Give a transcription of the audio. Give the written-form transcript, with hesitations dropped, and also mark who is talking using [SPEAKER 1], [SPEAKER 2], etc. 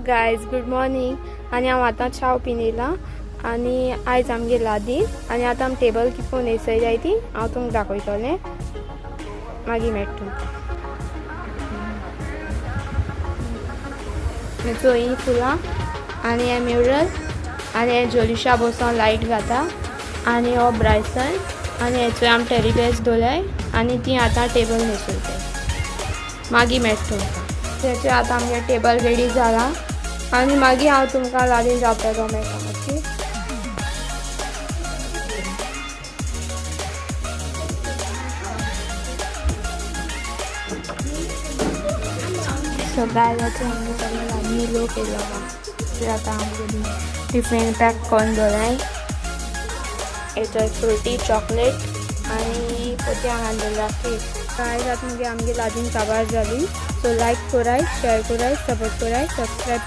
[SPEAKER 1] guys good morning आणि हांव आतां चाव पिनेला आणि आयज आमगे लादी आणि आतां आमी टेबल कितको न्हेसय जाय ती हांव तुमकां दाखयतलें मागीर मेळटा तुमकां ही फुलां आणि हे म्युरल आणि हे जोलिशा बसोन लायट घाता आणि हो ब्रायसन आणि हेचो आमी टेडी बेर्स दवरल्याय आणि ती आतां टेबल न्हेसयताय मागीर मेळटा तुमकां तेचे आतां आमगे टेबल रेडी जाला आणि मागीर हांव तुमकां लादीन जावपाचो मेळटा ओके सो गायज आतां आमगे सगळें लादनी लो केलो ते आतां आमगे टिफीन पॅक करून दवरलाय हेचो फ्रुटी चॉकलेट आणि पोत्या घालून केक गायज आतां आमगे लादीन काबार जाली सो लायक कराय शेअर कराय सपोर्ट कराय सबस्क्राईब